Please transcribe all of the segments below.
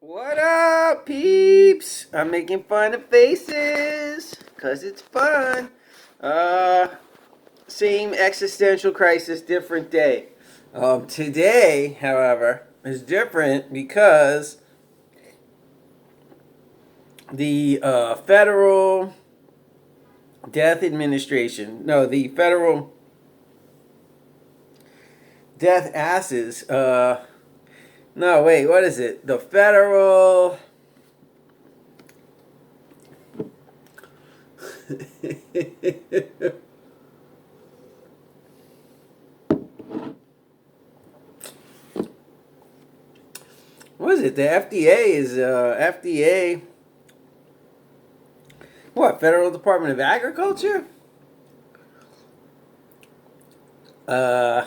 What up, peeps? I'm making fun of faces, cause it's fun. Uh, Same existential crisis, different day. Today, however, is different because the Federal Death Administration, no, the Federal Death Asses, no, wait, what is it? The Federal. What is it? The FDA is FDA. What, Federal Department of Agriculture? Uh,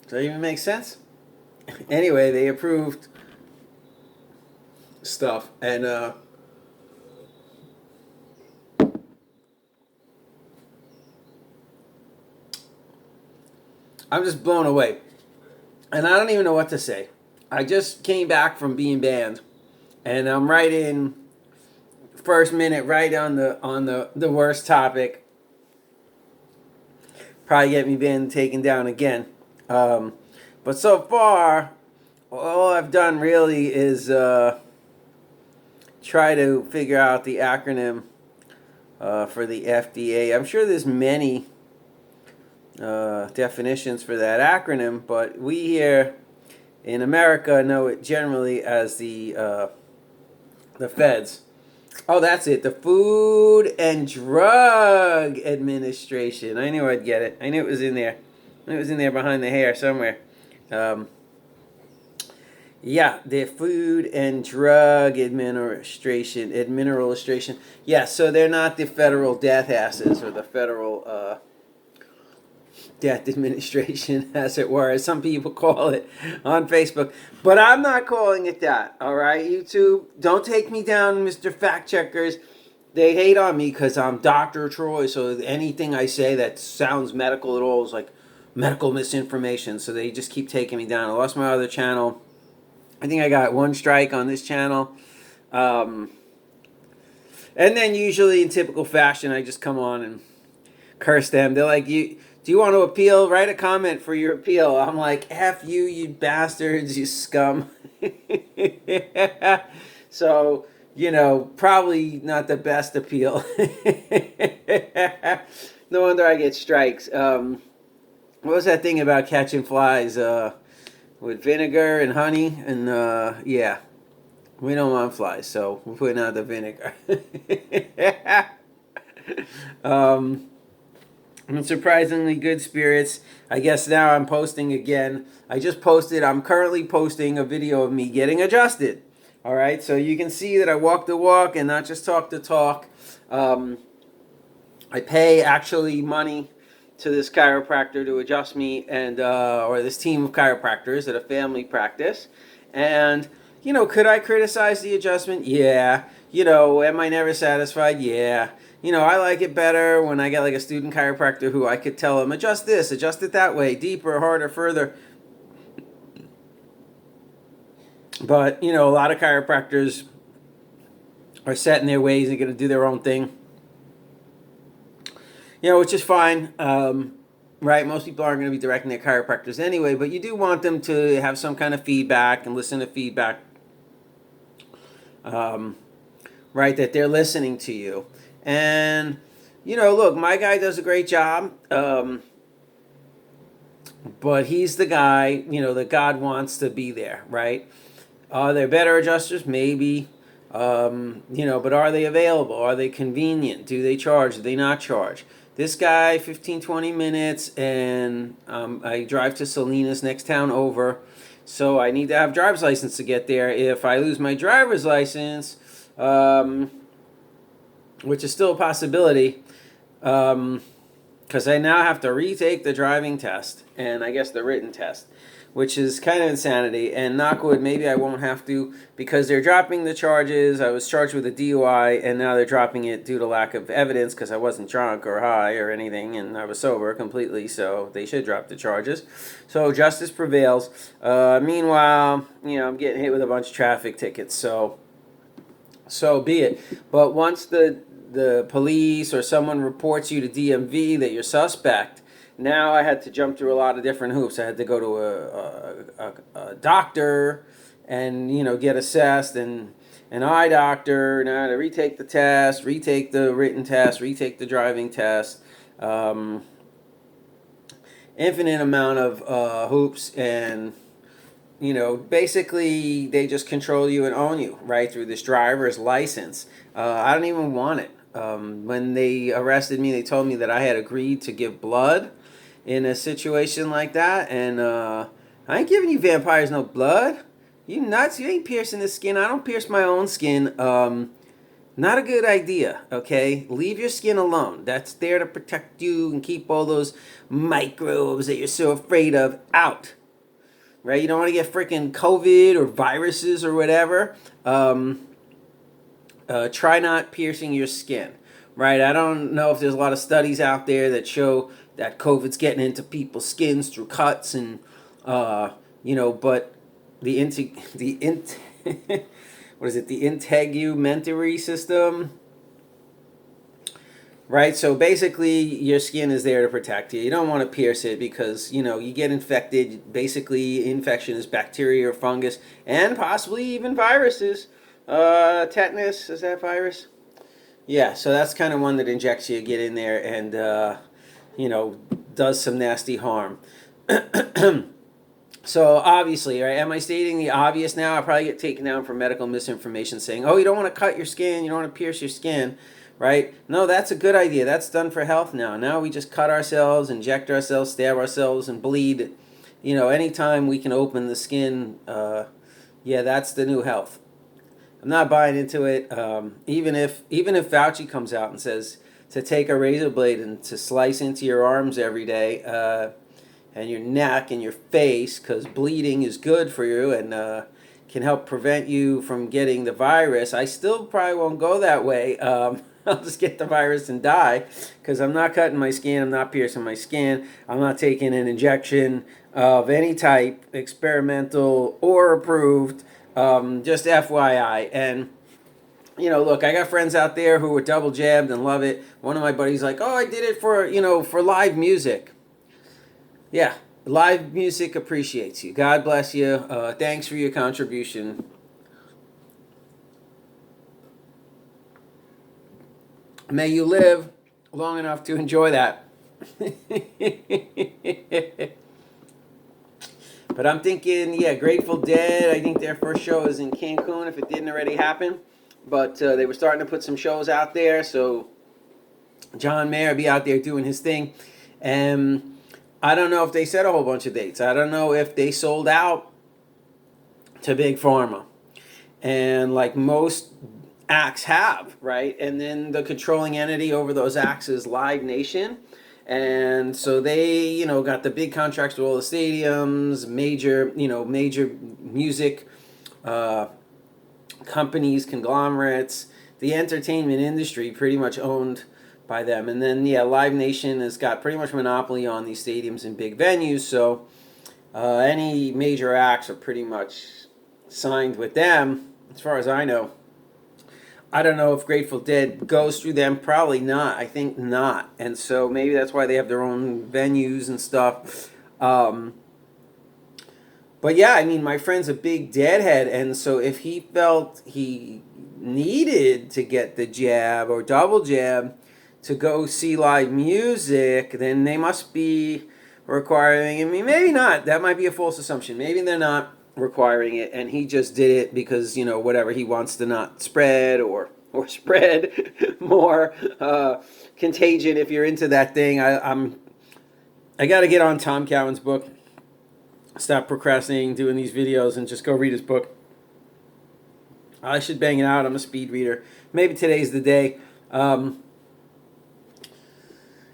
does that even make sense? Anyway, they approved stuff, and I'm just blown away, and I don't even know what to say. I just came back from being banned, and I'm right in first minute, right on the worst topic. Probably get me banned, taken down again. But so far, all I've done really is try to figure out the acronym for the FDA. I'm sure there's many definitions for that acronym, but we here in America know it generally as the Feds. Oh, that's it. The Food and Drug Administration. I knew I'd get it. I knew it was in there. I knew it was in there behind the hair somewhere. Um, yeah, the Food and Drug Administration. Yeah, so they're not the federal death asses or the federal death administration, as it were, as some people call it on Facebook. But I'm not calling it that, all right? YouTube, don't take me down, Mr. Fact Checkers. They hate on me because I'm Dr. Troy, so anything I say that sounds medical at all is like medical misinformation, so they just keep taking me down. I lost my other channel. I think I got one strike on this channel. Um, and then usually in typical fashion, I just come on and curse them. They're like, do you want to appeal? Write a comment for your appeal. I'm like, F you, you bastards, you scum. So, probably not the best appeal. No wonder I get strikes. What was that thing about catching flies? With vinegar and honey? And yeah, we don't want flies, so we're putting out the vinegar. um, I'm in surprisingly good spirits. I guess now I'm posting again. I just posted, I'm currently posting a video of me getting adjusted. All right, so you can see that I walk the walk and not just talk the talk. I pay actually money to this chiropractor to adjust me, and or this team of chiropractors at a family practice. And could I criticize the adjustment? Yeah. Am I never satisfied? Yeah. I like it better when I get like a student chiropractor who I could tell him, adjust this, adjust it that way, deeper, harder, further. But, a lot of chiropractors are set in their ways and going to do their own thing. Which is fine. Right? Most people aren't going to be directing their chiropractors anyway, but you do want them to have some kind of feedback and listen to feedback. Right? That they're listening to you. And, look, my guy does a great job. But he's the guy, that God wants to be there, right? Are there better adjusters? Maybe. But are they available? Are they convenient? Do they charge? Do they not charge? This guy, 15, 20 minutes, and I drive to Salinas, next town over. So I need to have a driver's license to get there. If I lose my driver's license, which is still a possibility, because I now have to retake the driving test and I guess the written test, which is kind of insanity. And knockwood, maybe I won't have to because they're dropping the charges. I was charged with a DUI, and now they're dropping it due to lack of evidence because I wasn't drunk or high or anything, and I was sober completely. So they should drop the charges. So justice prevails. Meanwhile, I'm getting hit with a bunch of traffic tickets. So be it. But once the police or someone reports you to DMV that you're suspect, now I had to jump through a lot of different hoops. I had to go to a doctor and get assessed, and an eye doctor. Now to retake the test, retake the written test, retake the driving test. Infinite amount of hoops, and basically they just control you and own you, right, through this driver's license. I don't even want it. When they arrested me, they told me that I had agreed to give blood in a situation like that, and I ain't giving you vampires no blood. You nuts? You ain't piercing the skin. I don't pierce my own skin. Not a good idea, okay? Leave your skin alone. That's there to protect you and keep all those microbes that you're so afraid of out. Right? You don't want to get freaking COVID or viruses or whatever. Try not piercing your skin. Right? I don't know if there's a lot of studies out there that show that COVID's getting into people's skins through cuts and, but what is it? The integumentary system. Right, so basically your skin is there to protect you. You don't want to pierce it because, you get infected. Basically, infection is bacteria or fungus and possibly even viruses. Tetanus, is that virus? Yeah, so that's kind of one that injects you, get in there and, does some nasty harm. So obviously, right, am I stating the obvious now? I'll probably get taken down for medical misinformation saying, oh, you don't want to cut your skin, you don't want to pierce your skin. Right? No, that's a good idea. That's done for health now. Now we just cut ourselves, inject ourselves, stab ourselves, and bleed. Anytime we can open the skin, that's the new health. I'm not buying into it. Even if Fauci comes out and says to take a razor blade and to slice into your arms every day, and your neck and your face, because bleeding is good for you and can help prevent you from getting the virus, I still probably won't go that way. I'll just get the virus and die because I'm not cutting my skin. I'm not piercing my skin. I'm not taking an injection of any type, experimental or approved. Just FYI. And, look, I got friends out there who were double jabbed and love it. One of my buddies like, oh, I did it for live music. Yeah, live music appreciates you. God bless you. Thanks for your contribution. May you live long enough to enjoy that. But I'm thinking, Grateful Dead, I think their first show is in Cancun, if it didn't already happen. But they were starting to put some shows out there, so John Mayer will be out there doing his thing. And I don't know if they said a whole bunch of dates. I don't know if they sold out to Big Pharma. And like most acts have, right? And then the controlling entity over those acts is Live Nation. And so they, got the big contracts with all the stadiums, major music companies, conglomerates, the entertainment industry pretty much owned by them. And then, Live Nation has got pretty much monopoly on these stadiums and big venues. So any major acts are pretty much signed with them, as far as I know. I don't know if Grateful Dead goes through them. Probably not. I think not. And so maybe that's why they have their own venues and stuff. But my friend's a big Deadhead, and so if he felt he needed to get the jab or double jab to go see live music, then they must be requiring it. Maybe not. That might be a false assumption. Maybe they're not requiring it, and he just did it because whatever, he wants to not spread or spread more contagion. If you're into that thing, I got to get on Tom Cowan's book. Stop procrastinating doing these videos and just go read his book. I should bang it out. I'm a speed reader. Maybe today's the day.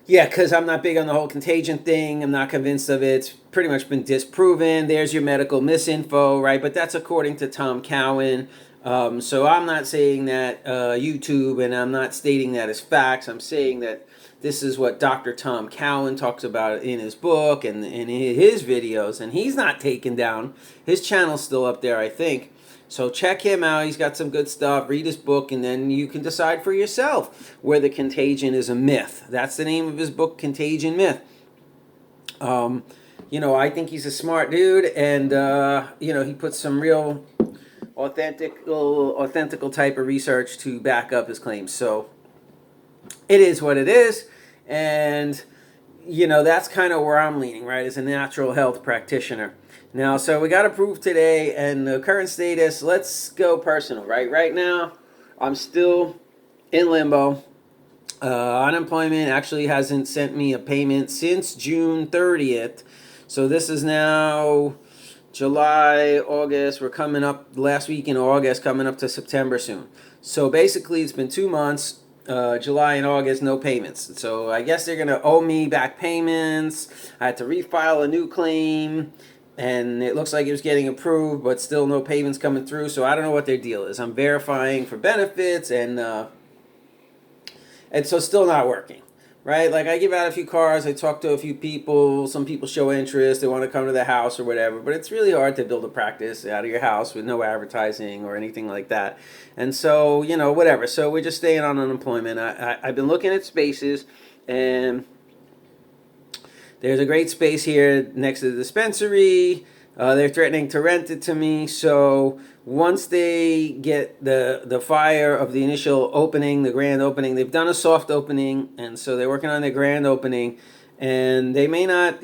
Yeah, because I'm not big on the whole contagion thing. I'm not convinced of it. It's pretty much been disproven. There's your medical misinfo, right? But that's according to Tom Cowan. So I'm not saying that YouTube, and I'm not stating that as facts. I'm saying that this is what Dr. Tom Cowan talks about in his book and in his videos. And he's not taken down. His channel's still up there, I think. So check him out. He's got some good stuff. Read his book, and then you can decide for yourself whether contagion is a myth. That's the name of his book, Contagion Myth. I think he's a smart dude, and he puts some real authentical type of research to back up his claims. So it is what it is, and that's kind of where I'm leaning, right, as a natural health practitioner. Now, so we got approved today, and the current status, let's go personal, right? Right now, I'm still in limbo. Unemployment actually hasn't sent me a payment since June 30th. So this is now July, August. We're coming up last week in August, coming up to September soon. So basically, it's been 2 months. July and August, no payments. So I guess they're going to owe me back payments. I had to refile a new claim, and it looks like it was getting approved, but still no payments coming through. So I don't know what their deal is. I'm verifying for benefits, and so still not working, right? Like, I give out a few cars, I talk to a few people, some people show interest, they want to come to the house or whatever, but it's really hard to build a practice out of your house with no advertising or anything like that. And so, whatever. So we're just staying on unemployment. I've been looking at spaces, and there's a great space here next to the dispensary. They're threatening to rent it to me. So once they get the fire of the initial opening, the grand opening, they've done a soft opening, and so they're working on their grand opening, and they may not,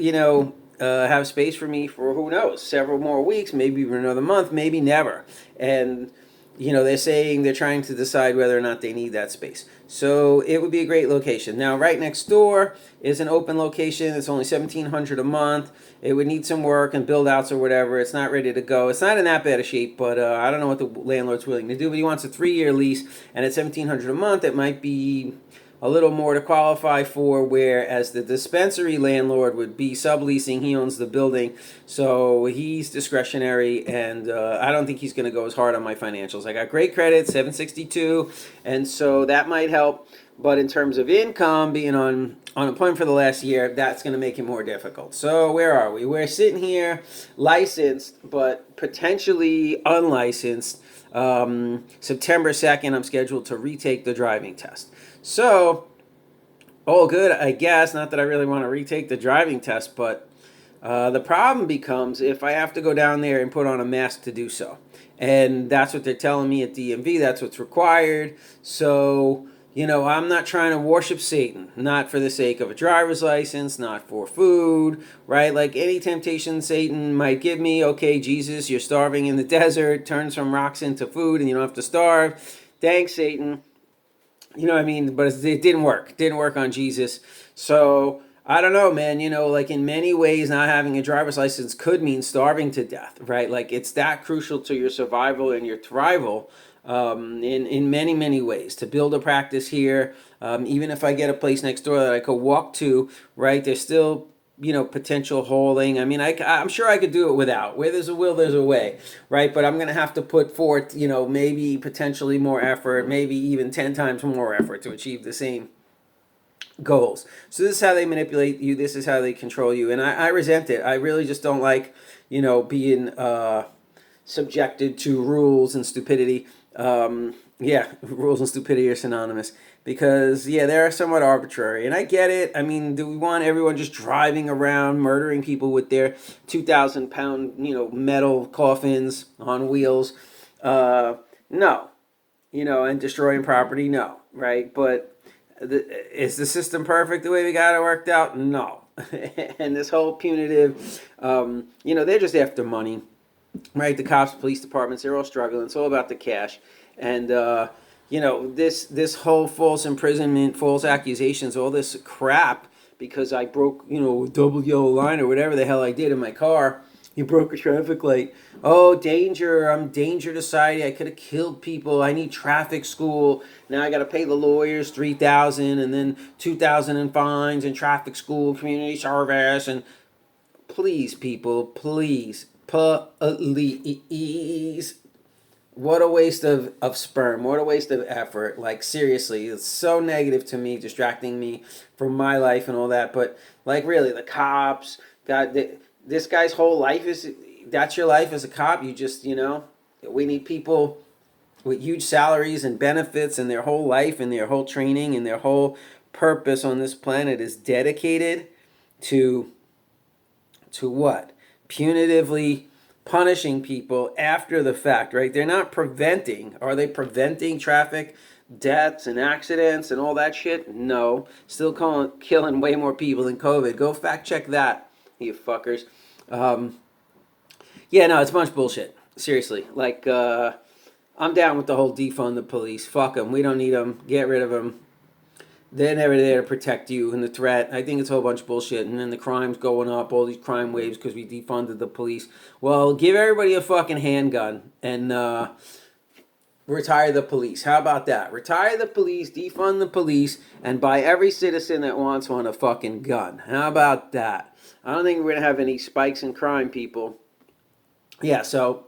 have space for me for, who knows, several more weeks, maybe even another month, maybe never. And they're saying they're trying to decide whether or not they need that space. So it would be a great location. Now, right next door is an open location. It's only $1,700 a month. It would need some work and build outs or whatever. It's not ready to go. It's not in that bad a shape, but I don't know what the landlord's willing to do. But he wants a 3-year lease, and at $1,700 a month, it might be a little more to qualify for, whereas the dispensary landlord would be subleasing. He owns the building, so he's discretionary, and I don't think he's going to go as hard on my financials. I got great credit, 762, and so that might help. But in terms of income, being on unemployment for the last year, that's going to make it more difficult. So where are we? We're sitting here licensed, but potentially unlicensed. September 2nd, I'm scheduled to retake the driving test. So, all good, I guess. Not that I really want to retake the driving test, but the problem becomes if I have to go down there and put on a mask to do so. And that's what they're telling me at DMV. That's what's required. So, I'm not trying to worship Satan. Not for the sake of a driver's license, not for food, right? Like any temptation Satan might give me. Okay, Jesus, you're starving in the desert. Turn some rocks into food and you don't have to starve. Thanks, Satan. You know what I mean? But it didn't work. It didn't work on Jesus. So I don't know, man. Like in many ways, not having a driver's license could mean starving to death, right? Like it's that crucial to your survival and your thrival in many, many ways. To build a practice here, even if I get a place next door that I could walk to, right? There's still potential holding. I mean, I'm sure I could do it without. Where there's a will, there's a way, right? But I'm going to have to put forth, maybe potentially more effort, maybe even 10 times more effort to achieve the same goals. So this is how they manipulate you. This is how they control you. And I resent it. I really just don't like, being subjected to rules and stupidity. Rules and stupidity are synonymous. Because, they're somewhat arbitrary. And I get it. I mean, do we want everyone just driving around, murdering people with their 2,000-pound, metal coffins on wheels? No. And destroying property? No. Right? But is the system perfect the way we got it worked out? No. And this whole punitive, they're just after money. Right? The cops, police departments, they're all struggling. It's all about the cash. And, this whole false imprisonment, false accusations, all this crap, because I broke, a double yellow line or whatever the hell I did in my car, You broke a traffic light. Oh, danger. I'm danger to society. I could have killed people. I need traffic school. Now I got to pay the lawyers $3,000 and then $2,000 in fines and traffic school, community service. And please, people, please, please. What a waste of sperm. What a waste of effort. Like, seriously, it's so negative to me, distracting me from my life and all that. But, like, really, the cops, God, this guy's whole life is, that's your life as a cop. You just, we need people with huge salaries and benefits, and their whole life and their whole training and their whole purpose on this planet is dedicated to what? Punitively punishing people after the fact, right? They're not preventing. Are they preventing traffic deaths and accidents and all that shit? No. Still killing way more people than COVID. Go fact check that, you fuckers. Yeah, no, it's a bunch of bullshit. Seriously. Like, I'm down with the whole defund the police. Fuck them. We don't need them. Get rid of them. They're never there to protect you and the threat. I think it's a whole bunch of bullshit. And then the crime's going up, all these crime waves because we defunded the police. Well, give everybody a fucking handgun and retire the police. How about that? Retire the police, defund the police, and buy every citizen that wants one a fucking gun. How about that? I don't think we're going to have any spikes in crime, people. Yeah, so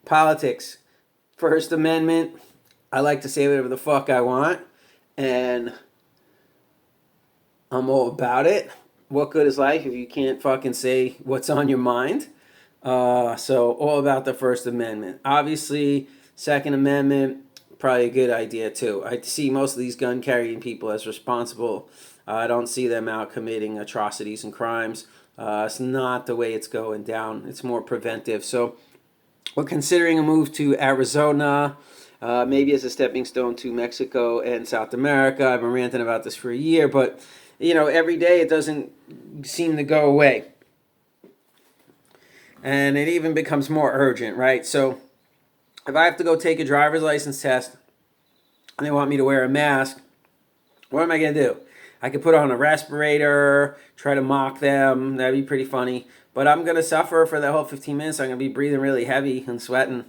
politics. First Amendment. I like to say whatever the fuck I want. And I'm all about it. What good is life if you can't fucking say what's on your mind? So all about the First Amendment. Obviously, Second Amendment, probably a good idea too. I see most of these gun carrying people as responsible. I don't see them out committing atrocities and crimes. It's not the way it's going down. It's more preventive. So we're considering a move to Arizona. Maybe as a stepping stone to Mexico and South America. I've been ranting about this for a year, but, every day it doesn't seem to go away. And it even becomes more urgent, right? So if I have to go take a driver's license test and they want me to wear a mask, what am I going to do? I could put on a respirator, try to mock them. That'd be pretty funny. But I'm going to suffer for the whole 15 minutes. I'm going to be breathing really heavy and sweating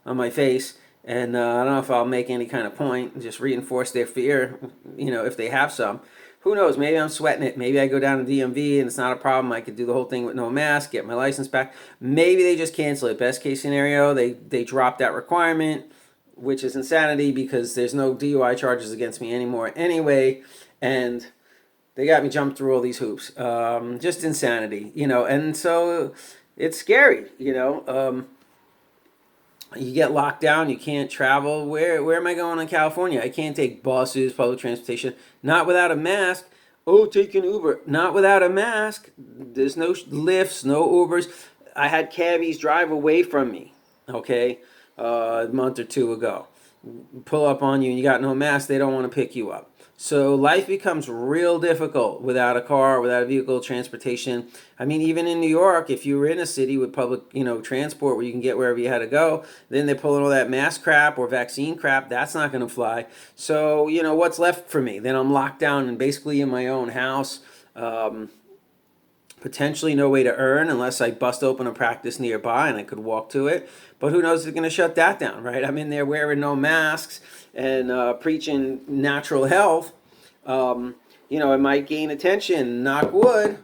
on my face. And I don't know if I'll make any kind of point, just reinforce their fear, if they have some. Who knows? Maybe I'm sweating it. Maybe I go down to DMV and it's not a problem. I could do the whole thing with no mask, get my license back. Maybe they just cancel it. Best case scenario, they drop that requirement, which is insanity because there's no DUI charges against me anymore anyway. And they got me jumped through all these hoops. Just insanity, And so it's scary, You get locked down, you can't travel. Where am I going in California? I can't take buses, public transportation, not without a mask. Oh, take an Uber. Not without a mask. There's no lifts, no Ubers. I had cabbies drive away from me, okay, a month or two ago. Pull up on you and you got no mask, they don't want to pick you up. So life becomes real difficult without a car, without a vehicle, transportation. I mean, even in New York, if you were in a city with public, transport where you can get wherever you had to go, then they're pulling all that mask crap or vaccine crap. That's not going to fly. So, what's left for me? Then I'm locked down and basically in my own house. Potentially no way to earn unless I bust open a practice nearby and I could walk to it. But who knows if they're going to shut that down, right? I'm in there wearing no masks and preaching natural health. It might gain attention, knock wood.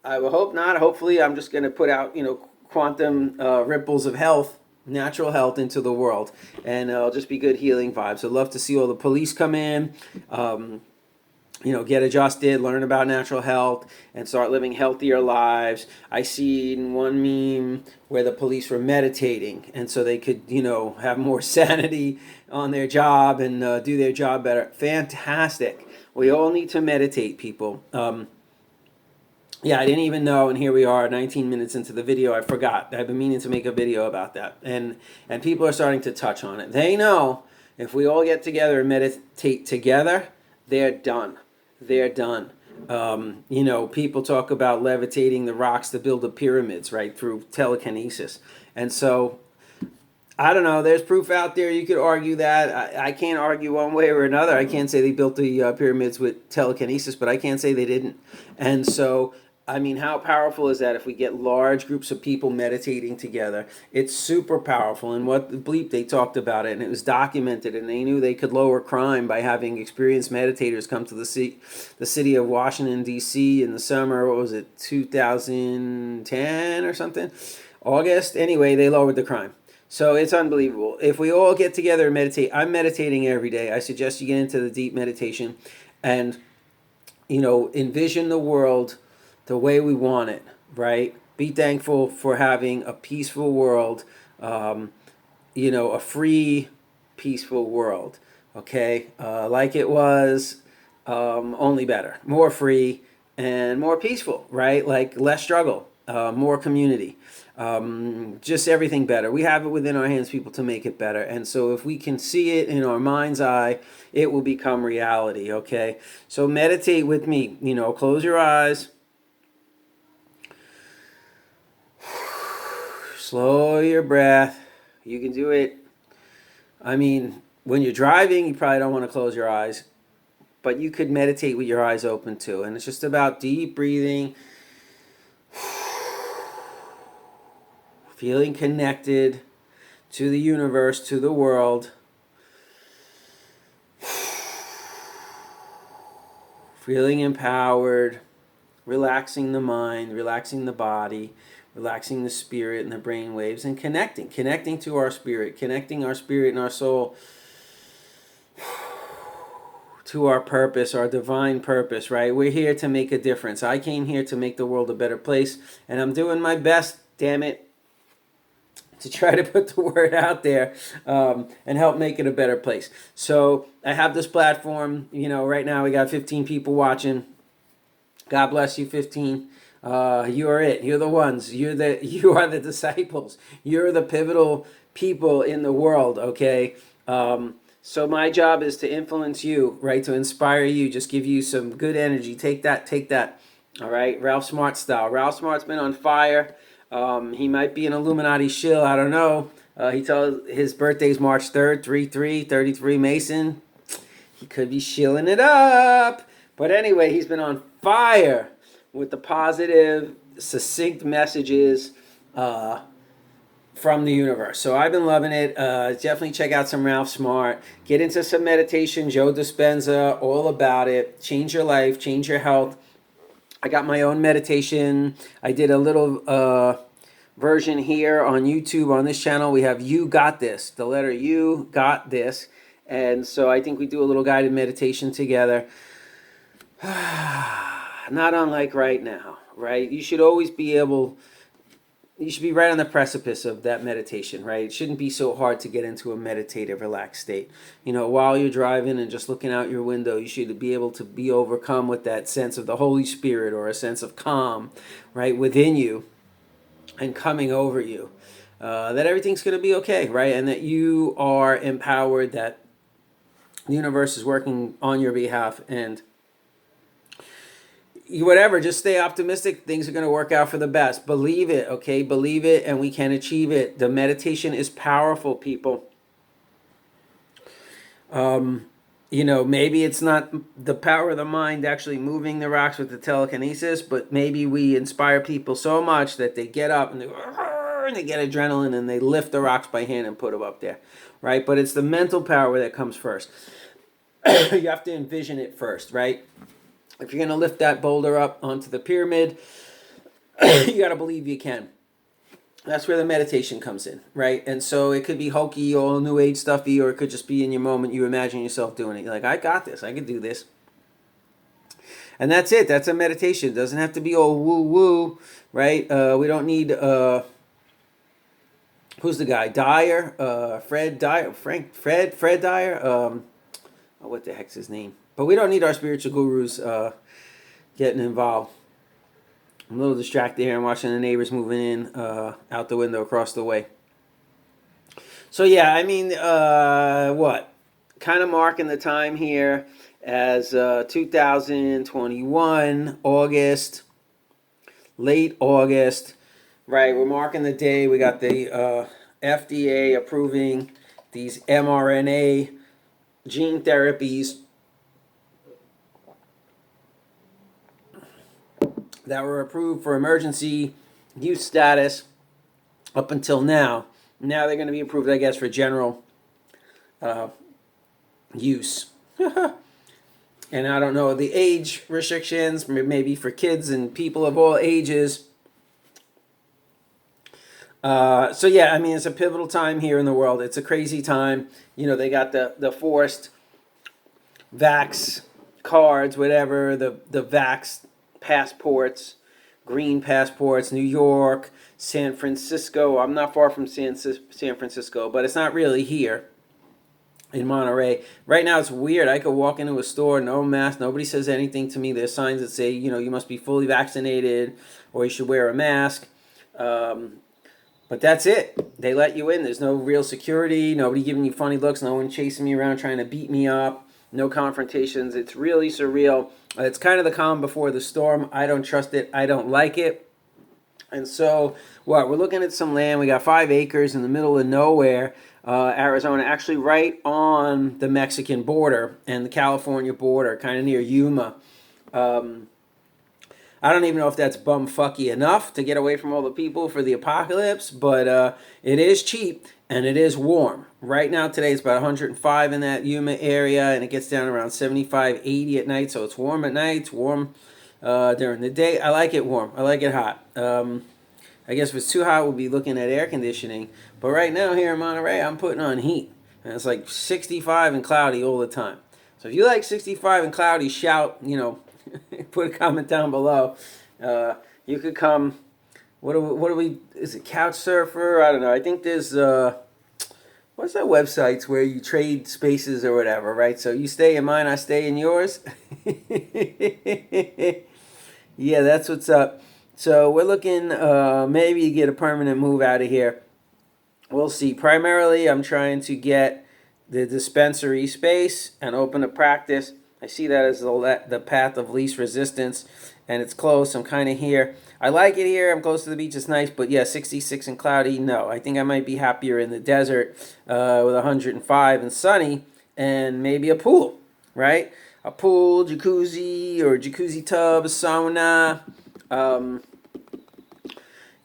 I will hope not. Hopefully I'm just going to put out, quantum ripples of health, natural health into the world. And it'll just be good healing vibes. I'd love to see all the police come in. Get adjusted, learn about natural health, and start living healthier lives. I seen one meme where the police were meditating, and so they could, have more sanity on their job and do their job better. Fantastic. We all need to meditate, people. Yeah, I didn't even know, and here we are, 19 minutes into the video. I forgot. I've been meaning to make a video about that, and people are starting to touch on it. They know if we all get together and meditate together, they're done. They're done. People talk about levitating the rocks to build the pyramids, right, through telekinesis. And so, I don't know, there's proof out there. You could argue that. I can't argue one way or another. I can't say they built the pyramids with telekinesis, but I can't say they didn't. And so, I mean, how powerful is that if we get large groups of people meditating together? It's super powerful. And what the bleep they talked about it, and it was documented, and they knew they could lower crime by having experienced meditators come to the city of Washington, D.C. in the summer, what was it, 2010 or something? August? Anyway, they lowered the crime. So it's unbelievable. If we all get together and meditate, I'm meditating every day. I suggest you get into the deep meditation and, envision the world the way we want it, right? Be thankful for having a peaceful world, a free, peaceful world, okay? Like it was, only better, more free and more peaceful, right? Like less struggle, more community, just everything better. We have it within our hands, people, to make it better. And so if we can see it in our mind's eye, it will become reality, okay? So meditate with me, close your eyes. Slow your breath. You can do it. I mean, when you're driving, you probably don't want to close your eyes, but you could meditate with your eyes open too. And it's just about deep breathing, feeling connected to the universe, to the world, feeling empowered, relaxing the mind, relaxing the body, relaxing the spirit and the brain waves, and connecting to our spirit, connecting our spirit and our soul to our purpose, our divine purpose, right? We're here to make a difference. I came here to make the world a better place, and I'm doing my best, damn it, to try to put the word out there, and help make it a better place. So I have this platform, right now we got 15 people watching. God bless you, 15. You are it. You're the ones. You are the disciples. You're the pivotal people in the world, okay? So my job is to influence you, right? To inspire you, just give you some good energy. Take that. All right? Ralph Smart style. Ralph Smart's been on fire. He might be an Illuminati shill. I don't know. He tells his birthday's March 3rd, 33 Mason. He could be shilling it up. But anyway, he's been on fire with the positive, succinct messages from the universe. So I've been loving it. Definitely check out some Ralph Smart. Get into some meditation. Joe Dispenza, all about it. Change your life, change your health. I got my own meditation. I did a little version here on YouTube on this channel. We have You Got This, the letter U, Got This. And so I think we do a little guided meditation together. Not unlike right now, right? You should always be you should be right on the precipice of that meditation, right? It shouldn't be so hard to get into a meditative, relaxed state. While you're driving and just looking out your window, you should be able to be overcome with that sense of the Holy Spirit, or a sense of calm, right, within you and coming over you. That everything's going to be okay, right? And that you are empowered, that the universe is working on your behalf, and whatever, just stay optimistic. Things are going to work out for the best. Believe it, okay? Believe it, and we can achieve it. The meditation is powerful, people. Maybe it's not the power of the mind actually moving the rocks with the telekinesis, but maybe we inspire people so much that they get up and they get adrenaline and they lift the rocks by hand and put them up there, right? But it's the mental power that comes first. You have to envision it first, right? If you're going to lift that boulder up onto the pyramid, you got to believe you can. That's where the meditation comes in, right? And so it could be hokey or new age stuffy, or it could just be in your moment. You imagine yourself doing it. You're like, I got this. I can do this. And that's it. That's a meditation. It doesn't have to be all woo-woo, right? We don't need... who's the guy? Dyer? Fred Dyer? Fred Dyer? What the heck's his name? But we don't need our spiritual gurus getting involved. I'm a little distracted here. I'm watching the neighbors moving in out the window across the way. So yeah, I mean, what? Kind of marking the time here as 2021, August, late August, right? We're marking the day. We got the FDA approving these mRNA gene therapies. that were approved for emergency use status up until now. Now they're going to be approved, I guess, for general uh, use. And I don't know the age restrictions, maybe for kids and people of all ages. So yeah, I mean, it's a pivotal time here in the world. It's a crazy time. You know, they got the forced vax cards, whatever, the vax passports, green passports, New York, San Francisco. I'm not far from San Francisco, but it's not really here in Monterey. Right now it's weird. I could walk into a store, no mask, nobody says anything to me. There's signs that say, you know, you must be fully vaccinated or you should wear a mask. But that's it. They let you in. There's no real security, nobody giving you funny looks, no one chasing me around trying to beat me up, no confrontations. It's really surreal. It's kind of the calm before the storm. I don't trust it. I don't like it. And so, what? We're looking at some land. We got 5 acres in the middle of nowhere, Arizona, actually right on the Mexican border and the California border, kind of near Yuma. I don't even know if that's bumfucky enough to get away from all the people for the apocalypse, but it is cheap and it is warm. Right now, today, it's about 105 in that Yuma area, and it gets down around 75, 80 at night, so it's warm at night, it's warm during the day. I like it warm. I like it hot. I guess if it's too hot, we'll be looking at air conditioning. But right now here in Monterey, I'm putting on heat. And it's like 65 and cloudy all the time. So if you like 65 and cloudy, shout, you know, put a comment down below. You could come. What do we? Is it Couch Surfer? I don't know. I think there's what's that websites where you trade spaces or whatever, right? So you stay in mine, I stay in yours. Yeah, that's what's up. So we're looking maybe to get a permanent move out of here. We'll see. Primarily, I'm trying to get the dispensary space and open a practice. I see that as the path of least resistance, and it's close. I'm kind of here. I like it here. I'm close to the beach. It's nice, but yeah, 66 and cloudy. No, I think I might be happier in the desert with 105 and sunny, and maybe a pool, right? A pool, jacuzzi, or jacuzzi tub, a sauna.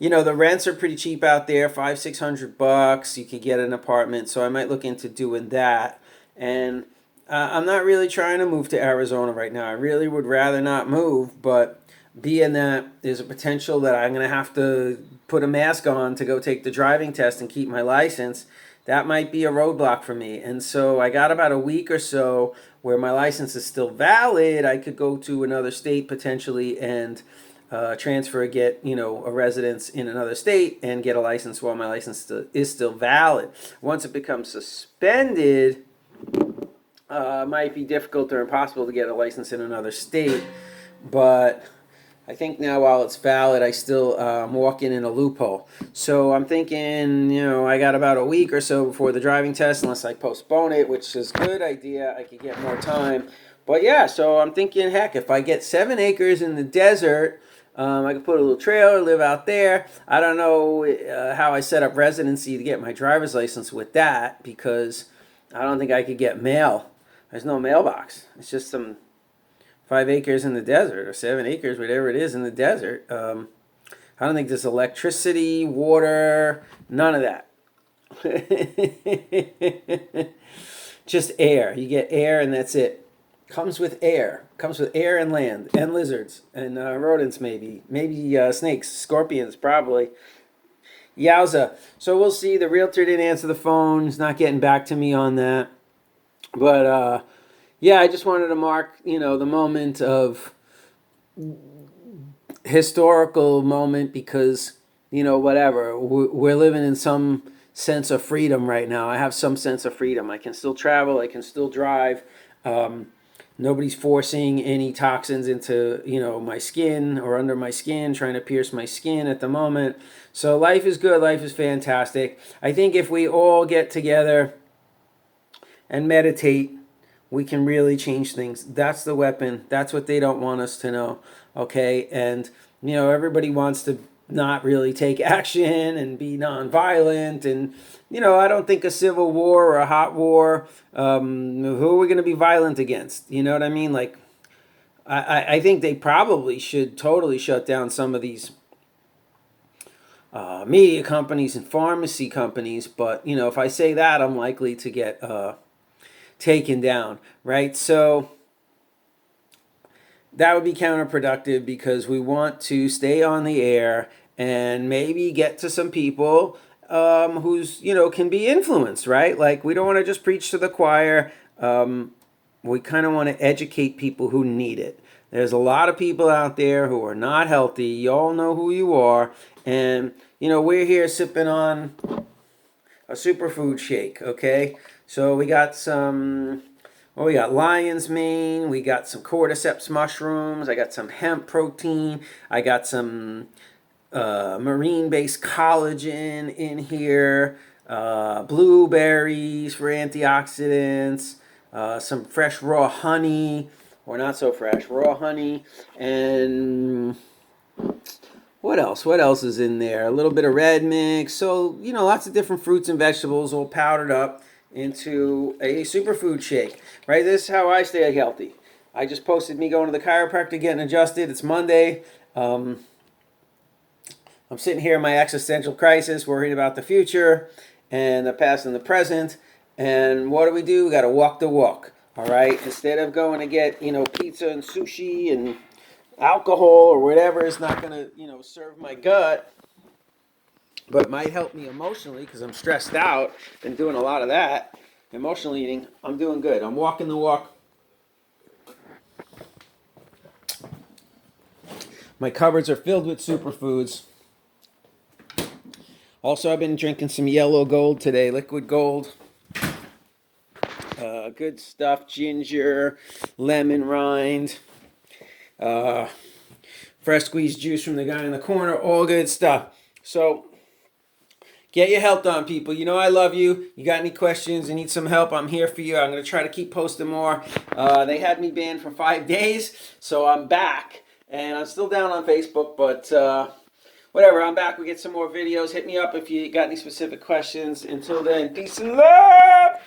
You know, the rents are pretty cheap out there, $500-600. You could get an apartment, so I might look into doing that. And I'm not really trying to move to Arizona right now. I really would rather not move, but being that there's a potential that I'm going to have to put a mask on to go take the driving test and keep my license, that might be a roadblock for me. And so I got about a week or so where my license is still valid. I could go to another state potentially and transfer, get, you know, a residence in another state and get a license while my license is still valid. Once it becomes suspended, might be difficult or impossible to get a license in another state, but I think now while it's valid, I still walking in a loophole. So I'm thinking, you know, I got about a week or so before the driving test, unless I postpone it, which is a good idea. I could get more time. But yeah, so I'm thinking, heck, if I get 7 acres in the desert, I could put a little trailer, live out there. I don't know how I set up residency to get my driver's license with that, because I don't think I could get mail. There's no mailbox. It's just some 5 acres in the desert, or 7 acres, whatever it is in the desert. I don't think there's electricity, water, none of that. Just air. You get air and that's it. Comes with air. Comes with air and land and lizards and rodents maybe. Maybe snakes, scorpions probably. Yowza. So we'll see. The realtor didn't answer the phone. He's not getting back to me on that. But yeah, I just wanted to mark, you know, the moment of historical moment, because, you know, whatever, we're living in some sense of freedom right now. I have some sense of freedom. I can still travel. I can still drive. Nobody's forcing any toxins into, you know, my skin or under my skin, trying to pierce my skin at the moment. So life is good. Life is fantastic. I think if we all get together and meditate, we can really change things. That's the weapon. That's what they don't want us to know. Okay? And, you know, everybody wants to not really take action and be nonviolent. And, you know, I don't think a civil war or a hot war, who are we going to be violent against? You know what I mean? Like, I think they probably should totally shut down some of these media companies and pharmacy companies. But, you know, if I say that, I'm likely to get taken down, right? So that would be counterproductive because we want to stay on the air and maybe get to some people who's, you know, can be influenced, right? Like, we don't want to just preach to the choir. We kind of want to educate people who need it. There's a lot of people out there who are not healthy. You all know who you are. And, you know, we're here sipping on a superfood shake, okay? So we got some, well, we got lion's mane, we got some cordyceps mushrooms, I got some hemp protein, I got some marine-based collagen in here, blueberries for antioxidants, some fresh raw honey, or not so fresh, raw honey, and what else? What else is in there? A little bit of red mix. So, you know, lots of different fruits and vegetables all powdered up into a superfood shake, right? This is how I stay healthy. I just posted me going to the chiropractor getting adjusted. It's Monday. I'm sitting here in my existential crisis, worried about the future and the past and the present. And what do? We got to walk the walk, all right? Instead of going to get, you know, pizza and sushi and alcohol or whatever is not going to, you know, serve my gut, but might help me emotionally because I'm stressed out and doing a lot of that. Emotional eating, I'm doing good. I'm walking the walk. My cupboards are filled with superfoods. Also, I've been drinking some yellow gold today, liquid gold. Good stuff, ginger, lemon rind, fresh squeezed juice from the guy in the corner, all good stuff. So, get your health on, people. You know I love you. You got any questions? You need some help? I'm here for you. I'm going to try to keep posting more. They had me banned for 5 days, so I'm back. And I'm still down on Facebook, but whatever. I'm back. We get some more videos. Hit me up if you got any specific questions. Until then, peace and love.